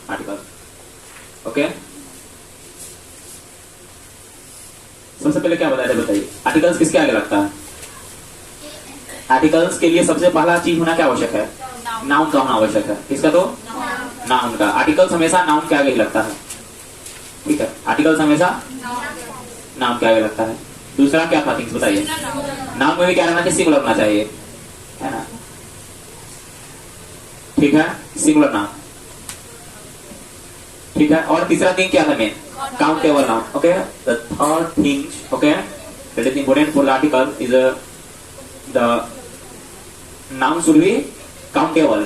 Article. Okay, सबसे पहले क्या बताया बताइए, आर्टिकल्स किसके आगे लगता है? आर्टिकल्स के लिए सबसे पहला चीज होना क्या आवश्यक है? नाउन का होना आवश्यक है। किसका? तो नाउन का। आर्टिकल्स हमेशा नाउन के आगे ही लगता है, ठीक है। आर्टिकल्स हमेशा नाउन के आगे लगता है। दूसरा क्या था थिंग्स बताइए? नाउन में भी क्या रहना चाहिए? सिंगुलर होना चाहिए, है ना, ठीक है, सिंगुलर नाउन, ठीक है। और तीसरा थिंग क्या था main? Countable noun. Okay, the third thing, okay, that is important for the article is the noun should be countable.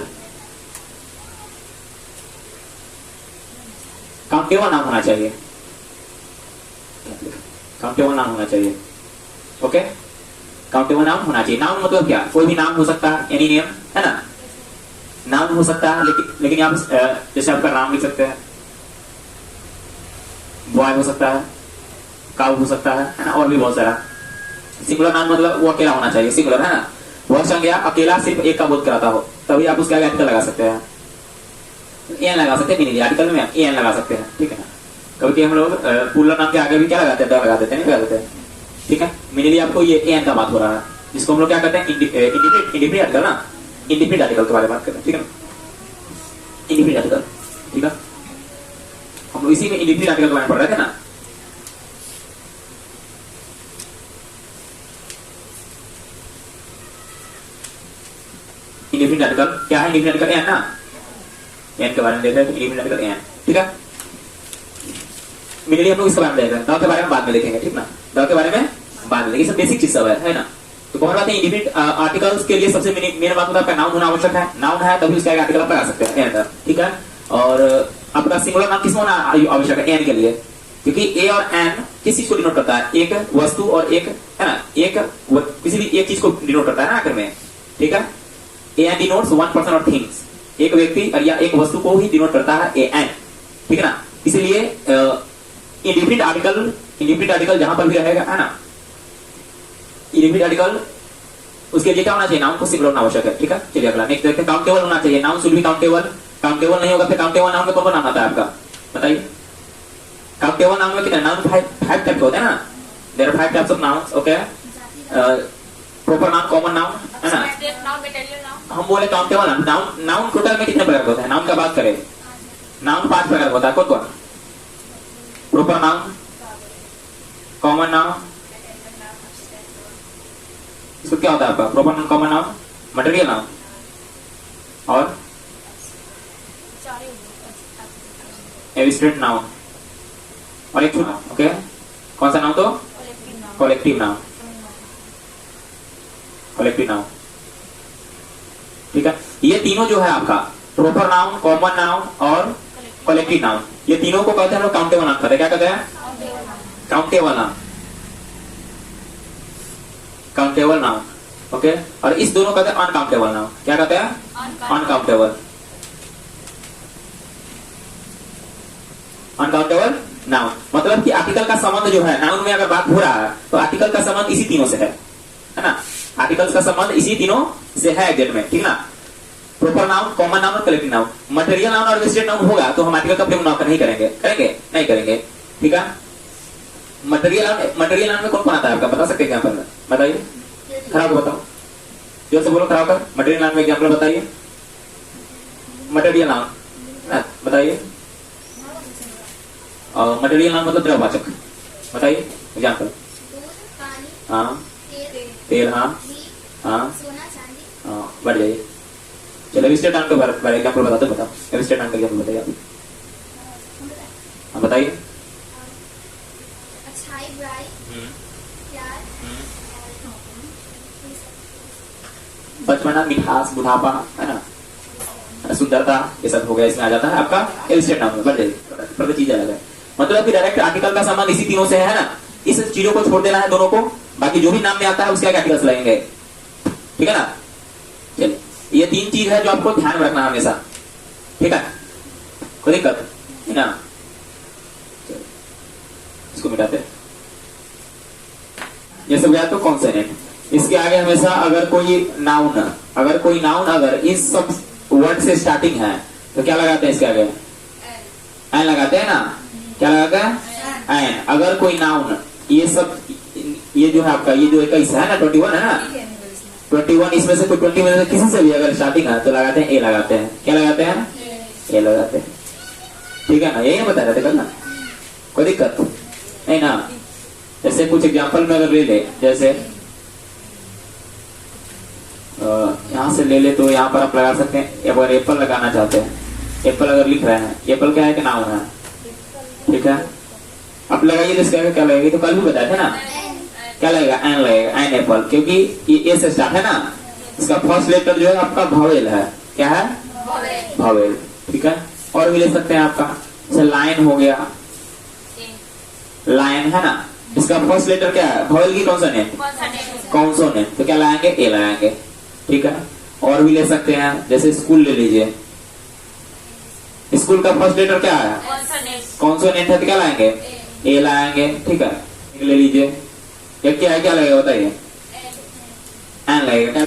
Countable noun होना चाहिए, काउंटेबल नाउन होना चाहिए। ओके, काउंटेबल नाउन होना चाहिए। नाउन मतलब क्या? कोई भी नाम हो सकता है, एनी नेम, है ना, नाउन हो सकता है। लेकिन आप जैसे आपका नाम लिख सकते हैं, बॉय हो सकता है, काउ हो सकता है ना, और भी बहुत सारा। सिंगुलर नाउन मतलब वो अकेला होना चाहिए, सिंगुलर, है ना। वह संज्ञा अकेला सिर्फ एक का बोध कराता हो, तभी आप उसके आगे आर्टिकल लगा सकते हैं। एन लगा सकते हैं, आर्टिकल में एन लगा सकते हैं, ठीक है ना। कभी हम लोग पुलर नाम के आगे भी क्या लगाते हैं? द लगा देते हैं, नहीं लगा देते हैं, ठीक है। मिनिली आपको ये एन का बात हो रहा है, जिसको हम लोग क्या कहते हैं? इंडिफिनिट आर्टिकल ना, इंडिफिनिट आर्टिकल के बारे में बात करते हैं, ठीक है ना, इंडिफिनिट आर्टिकल, ठीक है। हम लोग इसी में इंडिफिनिट आर्टिकल के बारे में पढ़ रहे थे ना। इंडिफिनिट आर्टिकल क्या है? इंडिफिनिट आर्टिकल एन ना, एन के बारे में देख रहे हैं, इंडिफिनिट आर्टिकल एन, ठीक है। मिनिली हम लोग इसके बारे में देख रहे हैं, द के बारे में बाद में देखेंगे, ठीक ना, द के बारे में बाद में देखेंगे, सब बेसिक चीज सब है ना। तो बहुत बात है, इंडिफिनिट आर्टिकल्स के लिए सबसे मेन बात होता है आपका नाउन होना आवश्यक है। नाउन है तभी उसका आर्टिकल आप लगा सकते हैं एन, ठीक है। और आपका सिंगुलर नाउन किसमें होना आवश्यक है? एन के लिए, क्योंकि ए और एन किस चीज को डिनोट करता है? एक वस्तु और एक, है ना, एक किसी भी एक चीज को डिनोट करता है ना आखिर में, ठीक है। A N denotes one person और थिंग्स, एक व्यक्ति या एक वस्तु को ही डिनोट करता है ए एन, ठीक है ना। इसलिए इंडिफिनिट आर्टिकल जहां पर भी रहेगा, है ना, इंडिफिनिट आर्टिकल उसके लिए क्या होना चाहिए? नाउन को सिंगुलर होना आवश्यक है, ठीक है। चलिए अगला नेक्स्ट देखते हैं, काउंटेबल होना चाहिए। Noun should be countable. Countable नहीं होगा फिर काउंटेबल नाउन में कौन कौन नाम आता है आपका? बताइए। काउंटेबल नाउन में कितने नाउन? फाइव टाइप के होते हैं ना, there are 5 types of nouns, okay. Proper noun, common noun, है ना। हम बोले काउंटेबल नाउन। नाउन टोटल में कितने प्रकार होते हैं? नाउन का बात करें, नाउन 5 प्रकार होता है। कौन कौन? प्रॉपर नाउन, कॉमन नाउन, इसको क्या होता है आपका? Proper noun, common noun, material noun, और एब्स्ट्रैक्ट नाउन, और एक नाउन, ओके। कौन सा नाउन? तो कलेक्टिव नाउन, कलेक्टिव नाउन, ठीक है। ये तीनों जो है आपका प्रॉपर नाउन, कॉमन नाउन और कलेक्टिव नाउन, ये तीनों को कहते हैं हम लोग काउंटेबल नाउन कहते हैं। क्या कहते हैं? Countable noun, countable noun, okay. और इस दोनों कहते हैं अनकाउंटेबल नाउन। क्या कहते हैं? Uncountable, uncountable noun. मतलब कि आर्टिकल का संबंध जो है, नाउन में अगर बात हो रहा है तो आर्टिकल का संबंध इसी तीनों से है ना। आर्टिकल्स का संबंध इसी तीनों से है एग्जैक्ट में, ठीक ना। प्रॉपर नाउन, कॉमन नाउन और कलेक्टिव नाउन। मटेरियल नाउन और एब्स्ट्रैक्ट नाउन होगा तो हम आर्टिकल का प्रयोग नाउन नहीं करेंगे, नहीं करेंगे, ठीक है। मटेरियल नाउन में कौन कौन आता है आपका? बता सकते हैं एग्जाम्पल? बताइए, खराब को बताओ, जो से बोलो खराब कर। मटेरियल नाउन में एग्जाम्पल बताइए। मटेरियल नाउन बताइए। मटेरियल नाउन मतलब द्रववाचक, बताइए एग्जाम्पल। हाँ, तेल, हाँ हाँ हाँ, बढ़ जाइए। चलो एब्स्ट्रैक्ट नाउन के बारे एग्जाम्पल बताते, बताओ एब्स्ट्रैक्ट नाउन का एग्जाम्पल बताइए आप। हाँ बताइए। बचपना, मिठास, बुढ़ापा, है ना, सुंदरता, ये सब हो गया, इसमें आ जाता है आपका एब्स्ट्रैक्ट नाउन में। बढ़ जाइए, प्रति चीज अलग है। मतलब कि डायरेक्ट आर्टिकल का संबंध इसी तीनों से है ना। इस चीजों को छोड़ देना है दोनों को, बाकी जो भी नाम में आता है उसके आगे आर्टिकल्स लगेंगे, ठीक है ना। चलिए, ये 3 चीज है जो आपको ध्यान में रखना हमेशा, ठीक है। कोई दिक्कत है ना? इसको मिटाते। जैसे गया तो कॉन्सोनेंट, इसके आगे हमेशा अगर कोई नाउन अगर इस सब वर्ड से स्टार्टिंग है तो क्या लगाते हैं इसके आगे? एन लगाते हैं ना। क्या लगाते हैं? एन। अगर कोई नाउन ये सब ये जो है आपका ये जो 21 है ना 21 है ना 21 इसमें से कोई 20 में से किसी से भी अगर स्टार्टिंग है तो लगाते हैं ए लगाते हैं। क्या लगाते हैं? ए लगाते हैं। ठीक है ना, यही बता रहे थे कल ना, कोई दिक्कत नहीं ना। जैसे कुछ एग्जांपल में अगर ले ले, जैसे यहाँ से ले ले तो यहाँ पर आप लगा सकते हैं। अगर एप्पल लगाना चाहते हैं, एप्पल अगर लिख रहे हैं, एप्पल क्या है कि नाउन है, ठीक है। आप लगाइए तो इसका क्या लगेगा, तो कल भी बताए थे ना, क्या लगेगा? एन लगेगा, एन एप्पल, क्योंकि ये ए से स्टार्ट है ना। इसका फर्स्ट लेटर जो है आपका भावेल है। क्या है? भावेल। ठीक है। और भी ले सकते हैं आपका, जैसे लाइन हो गया, लाइन है ना, इसका फर्स्ट लेटर क्या है? भावेल की कॉन्सोनेंट, कॉन्सोनेंट, तो क्या लगाएंगे? ए लगाएंगे। ठीक है। और भी ले सकते हैं, जैसे स्कूल ले लीजिए, स्कूल का फर्स्ट लेटर क्या है? कॉन्सोनेंट है, तो क्या लाएंगे? ए लाएंगे। ठीक है। ले लीजिए, ये क्या है, क्या लगेगा बताइए? एन लगेगा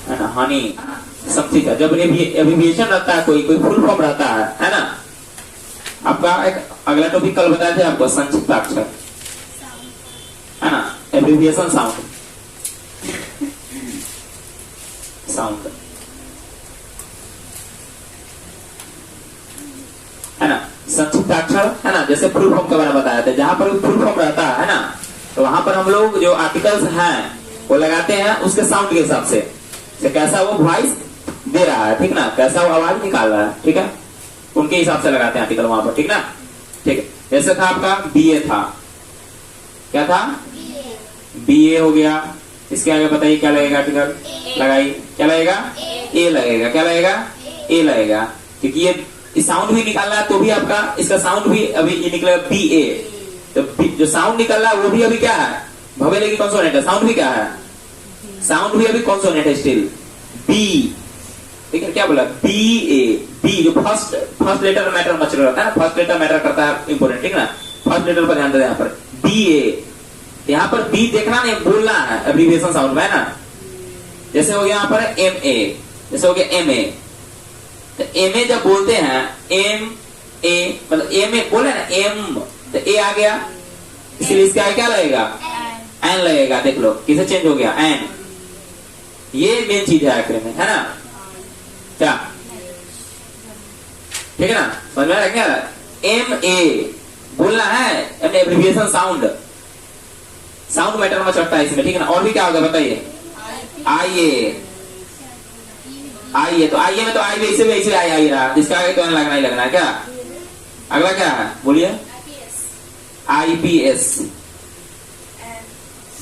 है ना, हनी। सब ठीक है। जब एब्रिविएशन रहता है, कोई फुल फॉर्म रहता है ना। आपका एक अगला टॉपिक कल बताए थे आपको, संक्षिप्त अक्षर है ना, एब्रिविएशन साउंड, साउंड है ना, संक्षिप्त अक्षर है ना। जैसे फुल फॉर्म के बारे में बताया था, जहां पर फुल फॉर्म रहता है ना, तो वहां पर हम लोग जो आर्टिकल्स हैं वो लगाते हैं उसके साउंड के हिसाब से, कैसा वो वॉइस दे रहा है, ठीक ना, कैसा वो आवाज निकाल रहा है, ठीक है, उनके हिसाब से लगाते हैं आर्टिकल वहां पर, ठीक ना। ठीक है। जैसे था आपका बीए था, क्या था? बीए हो गया। इसके आगे बताइए क्या लगेगा आर्टिकल? लगाइए, क्या लगेगा? ए लगेगा। क्या लगेगा? ए लगेगा, क्योंकि ये साउंड भी निकालना है तो भी आपका इसका साउंड भी अभी ये निकलेगा बी ए। तो जो साउंड निकल रहा है वो भी अभी क्या है? भवेल की कॉन्सोनेंट है। साउंड भी क्या है? साउंड भी अभी कॉन्सोनेंट है स्टिल, बी। ठीक है, क्या बोला? बी ए। बी जो फर्स्ट लेटर मैटर मच रहता है ना, फर्स्ट लेटर मैटर करता है, इंपोर्टेंट, ठीक ना। फर्स्ट लेटर पर ध्यान दें यहाँ पर, बी ए। यहाँ पर बी देखना नहीं, बोलना है एब्रिविएशन साउंड में, है ना। जैसे हो गया यहाँ पर एम ए, जैसे हो गया एम ए। तो एम ए जब बोलते हैं, एम ए मतलब एम ए बोले ना, एम तो ए आ गया, इसलिए इसका क्या लगेगा? एन लगेगा। देख लो किसे चेंज हो गया, एन। ये मेन चीज है आखिर में, है ना। क्या ठीक है ना, समझ में आ रहा है? एम ए बोलना है, एब्रिविएशन साउंड, साउंड मैटर में चढ़ता है इसमें, ठीक है ना। और भी क्या होगा बताइए? आई ए। आई ए, तो आई ए में तो आई भी ऐसे आई रहा, जिसका आगे तो एन लगना ही लगना है। क्या अगला क्या है बोलिए? आईपीएस,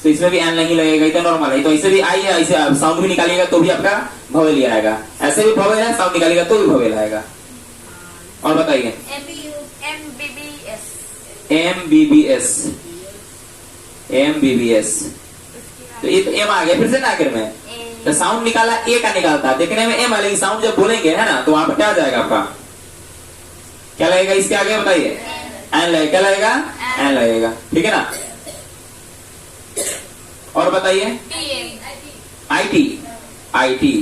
तो इसमें भी एन नहीं लगेगा, ये तो नॉर्मल है। तो इसे भी आई है, इसे साउंड भी निकालिएगा तो भी आपका भवेल ही आएगा, ऐसे भी भवेल है, साउंड निकालिएगा तो भी भवेल आएगा। और बताइए? एमबीबीएस, एमबीबीएस, तो ये तो एम आ गया फिर से ना आखिर में, तो साउंड निकाला ए का निकालता, देखने में एम आ, लेकिन साउंड जब बोलेंगे है ना, तो वहां पर क्या आ जाएगा आपका? क्या लगेगा इसके आगे बताइए? एन लगेगा। क्या लगेगा? एन लगेगा, ठीक है ना। और बताइए? आईटी, आईटी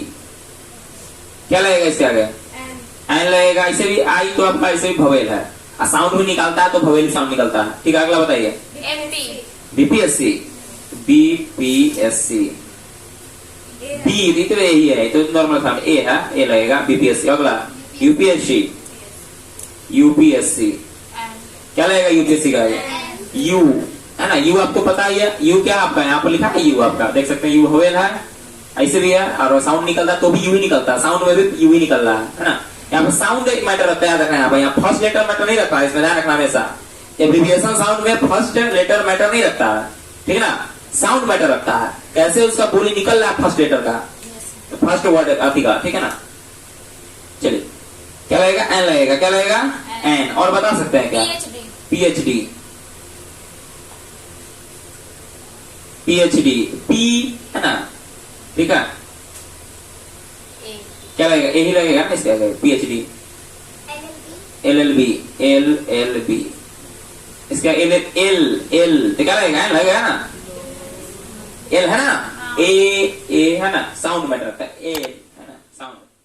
क्या लगेगा इसके आगे? एन लगेगा। इसे भी आई तो आपका इसे भी भवेल है, साउंड भी निकालता है तो भवेल साउंड निकलता है, ठीक है। अगला बताइए? बीपीएससी, बीपीएससी, बी तो यही है, तो नॉर्मल साउंड ए है, ए लगेगा बीपीएससी। अगला यूपीएससी, यूपीएससी क्या लगेगा? यूपीएससी का यू है ना, यू आपको पता ही है, यू क्या आपका यहाँ पर लिखा है, यू आपका देख सकते हैं, यू भवेल है, ऐसे भी है, और साउंड निकलता है तो भी यू ही निकलता है, साउंड में भी यू ही निकल रहा है ना। यहाँ पर साउंड एक मैटर रखता है, याद रखना यहाँ पर, यहाँ फर्स्ट लेटर मैटर नहीं रखता है, इसमें ध्यान रखना हमेशा। एब्रिविएशन साउंड में फर्स्ट लेटर मैटर नहीं रखता है, ठीक है ना, साउंड मैटर रखता है, कैसे उसका बोली निकल रहा है फर्स्ट लेटर का, फर्स्ट वर्ड अति का, ठीक है ना। चलिए क्या लगेगा? एन लगेगा। क्या लगेगा? एन। और बता सकते हैं क्या? पीएचडी, पीएचडी, पी है ना, ठीक है। क्या लगेगा? ए ही लगेगा ना इसके आगे, पीएचडी। एलएलबी, एलएलबी, इसका एल एल एल तो क्या लगेगा? एन लगेगा ना, एल है ना, ए ए है ना, साउंड मैटर रखता है, ए है ना, साउंड